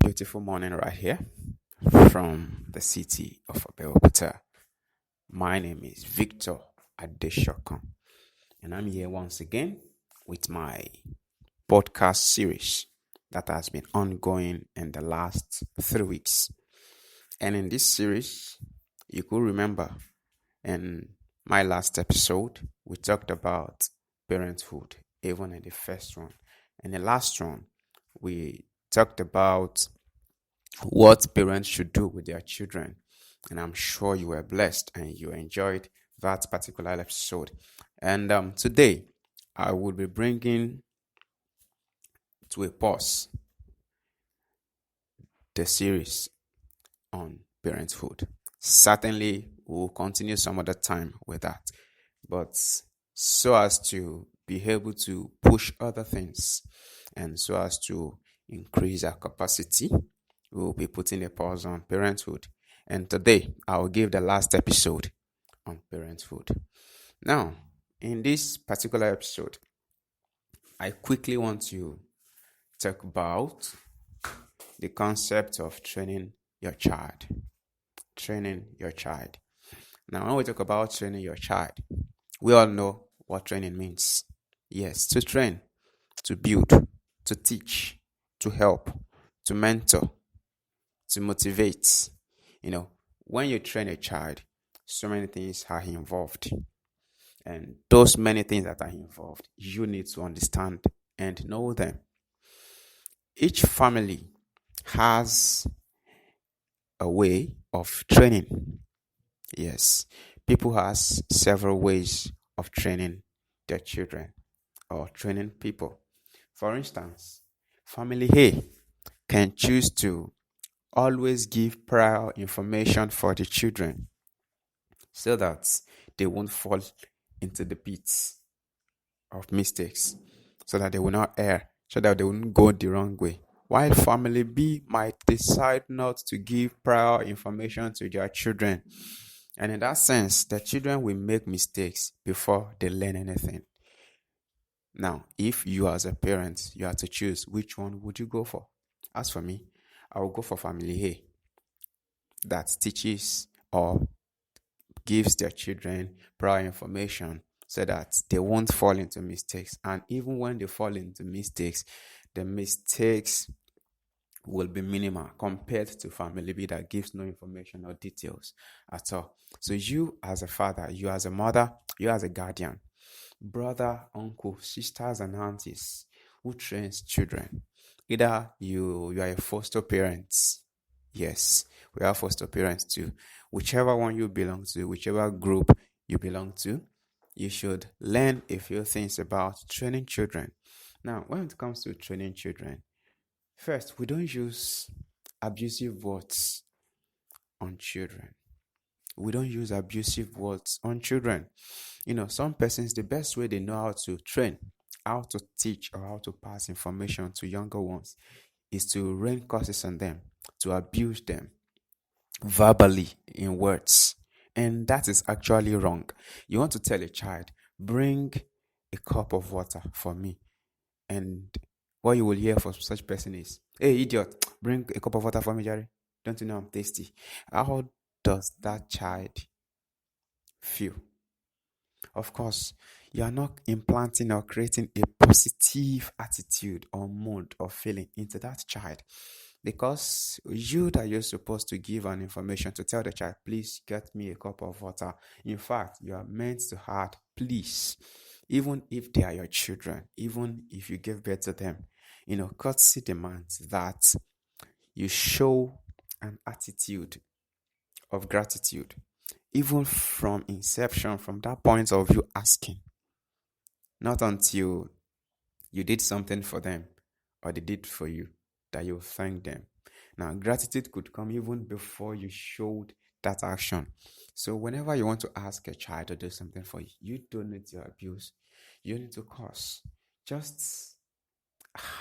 beautiful morning right here from the city of Abeokuta. My name is Victor Adeshokan, and I'm here once again with my podcast series that has been ongoing in the last 3 weeks. And in this series, you could remember in my last episode, we talked about parenthood, even in the first one. In the last one, we talked about what parents should do with their children. And I'm sure you were blessed and you enjoyed that particular episode. And today, I will be bringing to a pause the series on parenthood. Certainly, we'll continue some other time with that. But so as to be able to push other things and so as to increase our capacity, we'll be putting a pause on parenthood. And today, I will give the last episode on parenthood. Now, in this particular episode, I quickly want to talk about the concept of training your child. Training your child. Now, when we talk about training your child, we all know what training means. Yes, to train, to build, to teach, to help, to mentor, to motivate. When you train a child, so many things are involved. And those many things that are involved, you need to understand and know them. Each family has a way of training. Yes, people has several ways of training their children or training people. For instance, family A can choose to always give prior information for the children so that they won't fall into the pits of mistakes, so that they will not err, so that they won't go the wrong way. While family B might decide not to give prior information to their children. And in that sense, the children will make mistakes before they learn anything. Now, if you as a parent, you have to choose which one would you go for. As for me, I will go for family A that teaches or gives their children prior information so that they won't fall into mistakes. And even when they fall into mistakes, the mistakes will be minimal compared to family B that gives no information or details at all. So you as a father, you as a mother, you as a guardian, brother, uncle, sisters, and aunties who trains children. Either you are a foster parent. Yes, we are foster parents too. Whichever one you belong to, whichever group you belong to, you should learn a few things about training children. Now, when it comes to training children, first, we don't use abusive words on children. We don't use abusive words on children. Some persons, the best way they know how to train, how to teach, or how to pass information to younger ones is to rain curses on them, to abuse them verbally in words. And that is actually wrong. You want to tell a child, bring a cup of water for me. And what you will hear from such person is, hey, idiot, bring a cup of water for me, Jerry. Don't you know I'm thirsty? How does that child feel? Of course, you are not implanting or creating a positive attitude or mood or feeling into that child. Because you're supposed to give an information to tell the child, please get me a cup of water. In fact, you are meant to add, please. Even if they are your children, even if you give birth to them, courtesy demands that you show an attitude of gratitude, even from inception, from that point of view asking. Not until you did something for them or they did for you that you thank them. Now, gratitude could come even before you showed that action. So whenever you want to ask a child to do something for you, you don't need to abuse. You need to curse. Just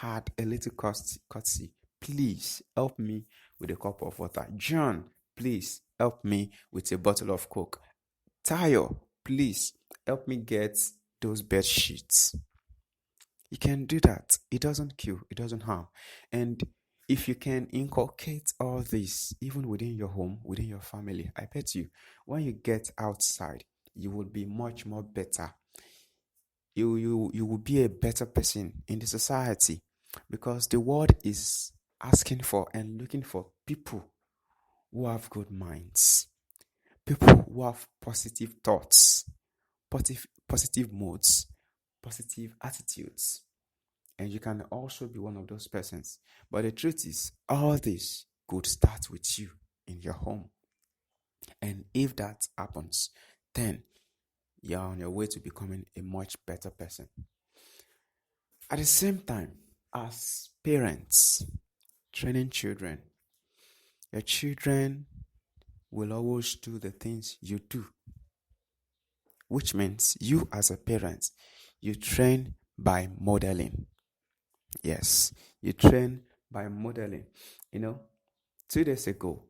add a little courtesy. Please help me with a cup of water. John, please help me with a bottle of Coke. Tayo, please help me get those bed sheets. You can do that. It doesn't kill. It doesn't harm. And If you can inculcate all this, even within your home, within your family, I bet you, when you get outside, you will be much more better. You will be a better person in the society, because the world is asking for and looking for people who have good minds, people who have positive thoughts, positive moods, positive attitudes. And you can also be one of those persons. But the truth is, all this could start with you in your home. And if that happens, then you're on your way to becoming a much better person. At the same time, as parents training children, your children will always do the things you do, which means you, as a parent, you train by modeling. Yes, you train by modeling. 2 days ago,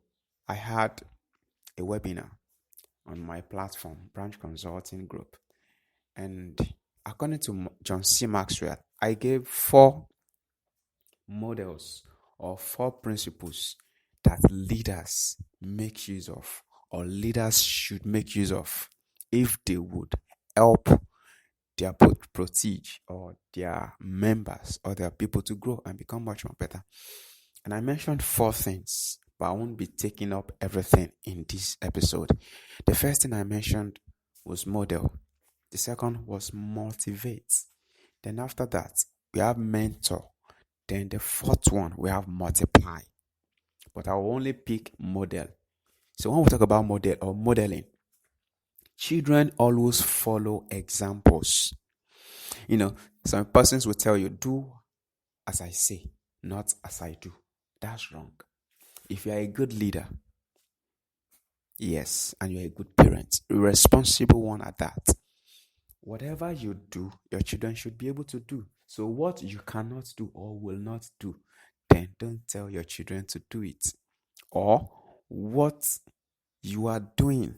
I had a webinar on my platform, Branch Consulting Group. And according to John C. Maxwell, I gave 4 models or 4 principles that leaders make use of, or leaders should make use of, if they would help their protege or their members or their people to grow and become much more better. And I mentioned 4 things, but I won't be taking up everything in this episode. The first thing I mentioned was model. The second was motivate. Then after that, we have mentor. Then the 4th one, we have multiply. But I will only pick model. So when we talk about model or modeling, children always follow examples. Some persons will tell you, do as I say, not as I do. That's wrong. If you are a good leader, yes, and you're a good parent, a responsible one at that, whatever you do, your children should be able to do. So what you cannot do or will not do, then don't tell your children to do it. Or what you are doing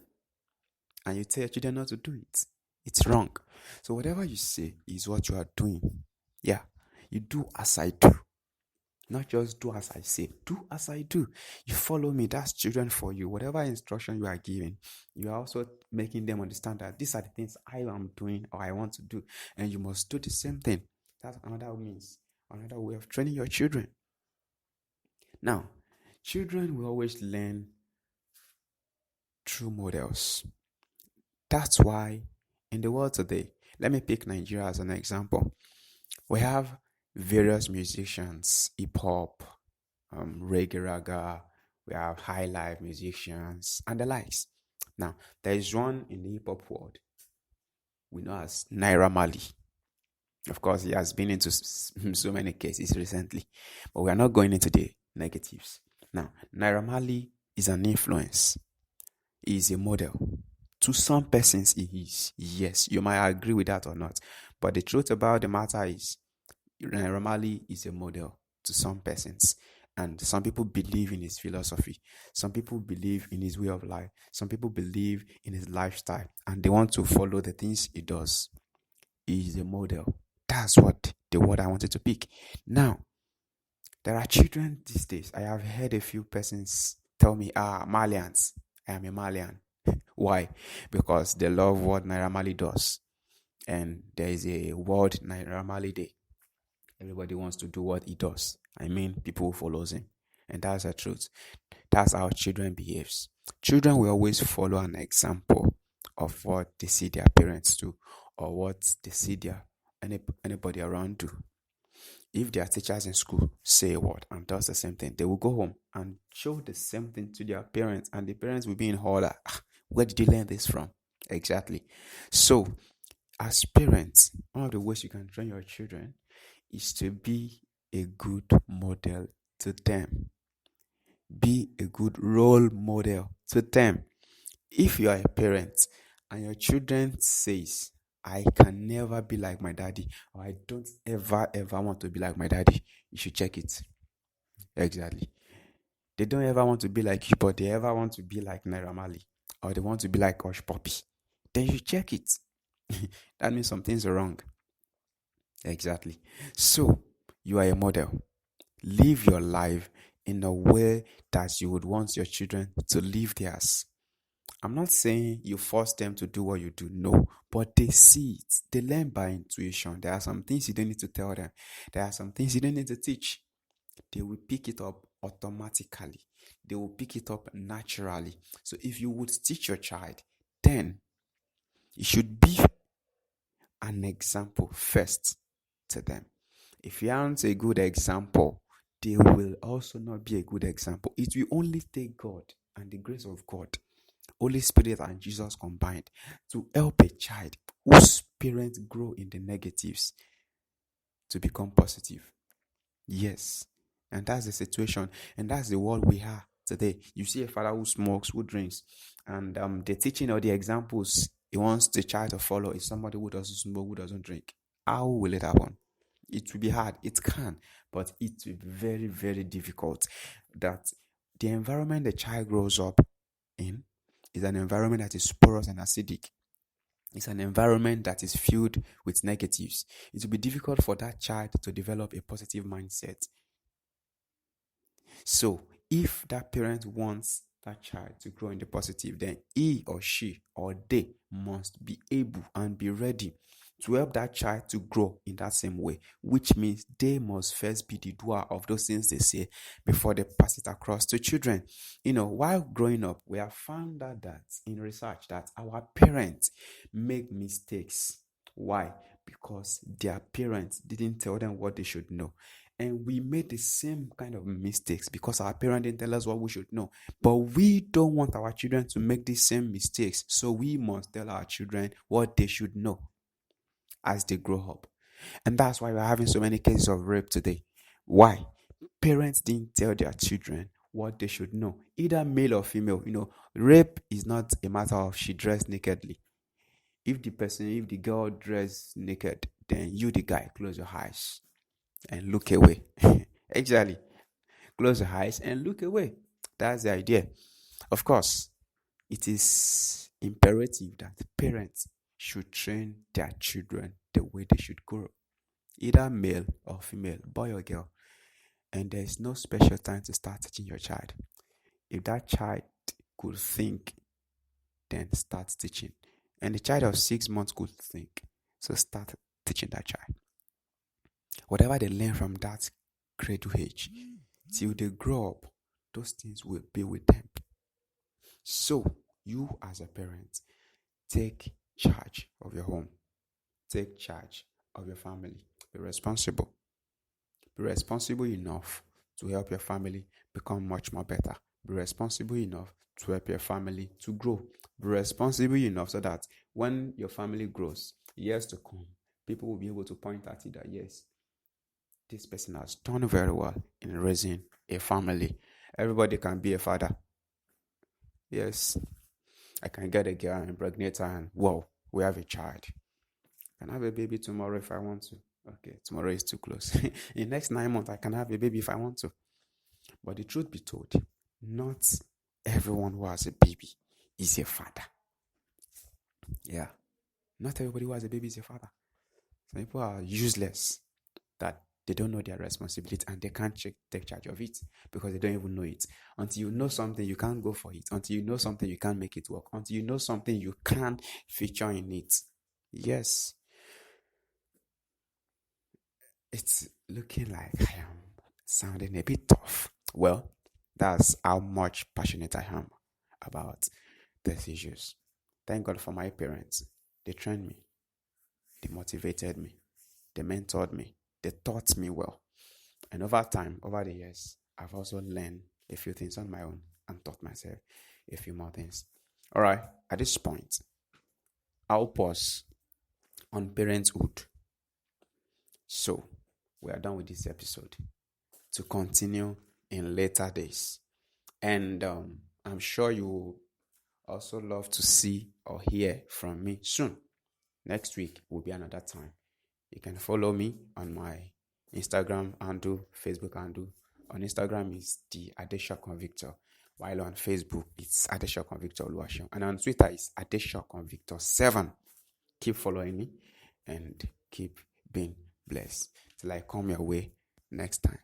and you tell your children not to do it, it's wrong. So whatever you say is what you are doing. Yeah, you do as I do. Not just do as I say, do as I do. You follow me, that's children for you. Whatever instruction you are giving, you are also making them understand that these are the things I am doing or I want to do. And you must do the same thing. That's another way of training your children. Now, children will always learn through models. That's why in the world today, let me pick Nigeria as an example. We have various musicians, hip hop, reggae raga, we have high life musicians and the likes. Now, there is one in the hip hop world we know as Naira Marley. Of course, he has been into so many cases recently, but we are not going into the negatives. Now, Naira Marley is an influence. He is a model. To some persons, he is. Yes, you might agree with that or not. But the truth about the matter is, Naira Marley is a model to some persons. And some people believe in his philosophy. Some people believe in his way of life. Some people believe in his lifestyle. And they want to follow the things he does. He is a model. That's what the word I wanted to pick. Now, there are children these days. I have heard a few persons tell me, Malians. I am a Malian. Why? Because they love what Naira Marley does. And there is a World Naira Marley Day. Everybody wants to do what he does. I mean, people who follows him. And that's the truth. That's how children behaves. Children will always follow an example of what they see their parents do or what they see anybody around do. If their teachers in school say a word and does the same thing, they will go home and show the same thing to their parents, and the parents will be in horror. Where did you learn this from? Exactly. So, as parents, one of the ways you can train your children is to be a good model to them. Be a good role model to them. If you are a parent and your children says, I can never be like my daddy, or I don't ever want to be like my daddy, you should check it. Exactly. They don't ever want to be like you, but they ever want to be like Naira Marley, or they want to be like Hush Puppy. Then you check it. That means something's wrong. Exactly. So, you are a model. Live your life in a way that you would want your children to live theirs. I'm not saying you force them to do what you do, no, but they see it. They learn by intuition. There are some things you don't need to tell them, there are some things you don't need to teach. They will pick it up automatically, they will pick it up naturally. So, if you would teach your child, then it should be an example first to them. If you aren't a good example, they will also not be a good example. It will only take God and the grace of God, Holy Spirit and Jesus combined, to help a child whose parents grow in the negatives to become positive. Yes. And that's the situation. And that's the world we are today. You see a father who smokes, who drinks, and the teaching or the examples he wants the child to follow is somebody who doesn't smoke, who doesn't drink. How will it happen? It will be hard. It can, but it will be very, very difficult. That the environment the child grows up in is an environment that is porous and acidic. It's an environment that is filled with negatives. It will be difficult for that child to develop a positive mindset. So, if that parent wants that child to grow in the positive, then he or she or they must be able and be ready to help that child to grow in that same way, which means they must first be the doer of those things they say before they pass it across to children. While growing up, we have found out that in research that our parents make mistakes. Why? Because their parents didn't tell them what they should know. And we made the same kind of mistakes because our parents didn't tell us what we should know. But we don't want our children to make the same mistakes. So we must tell our children what they should know as they grow up. And that's why we're having so many cases of rape today. Why? Parents didn't tell their children what they should know, either male or female. Rape is not a matter of she dressed nakedly. If the girl dressed naked, then you, the guy, close your eyes and look away. Exactly. Close your eyes and look away. That's the idea. Of course, it is imperative that parents should train their children the way they should grow, either male or female, boy or girl. And there is no special time to start teaching your child. If that child could think, then start teaching. And the child of 6 months could think, so start teaching that child. Whatever they learn from that cradle age, till they grow up, those things will be with them. So, you as a parent, take charge of your home. Take charge of your family. Be responsible. Be responsible enough to help your family become much more better. Be responsible enough to help your family to grow. Be responsible enough so that when your family grows, years to come, people will be able to point at it that yes, this person has done very well in raising a family. Everybody can be a father. Yes, I can get a girl and impregnate her and whoa, we have a child. I can have a baby tomorrow if I want to. Okay, tomorrow is too close. In the next 9 months, I can have a baby if I want to. But the truth be told, not everyone who has a baby is a father. Yeah, not everybody who has a baby is a father. Some people are useless, that they don't know their responsibility and they can't take charge of it because they don't even know it. Until you know something, you can't go for it. Until you know something, you can't make it work. Until you know something, you can't feature in it. Yes. It's looking like I am sounding a bit tough. Well, that's how much passionate I am about these issues. Thank God for my parents. They trained me. They motivated me. They mentored me. They taught me well. And over time, over the years, I've also learned a few things on my own and taught myself a few more things. All right, at this point, I'll pause on parenthood. So, we are done with this episode to continue in later days. And I'm sure you will also love to see or hear from me soon. Next week will be another time. You can follow me on my Instagram handle, Facebook handle. On Instagram is the Adesha Convictor, while on Facebook it's Adesha Convictor Oluwaseun, and on Twitter it's Adesha Convictor 7. Keep following me and keep being blessed till I come your way next time.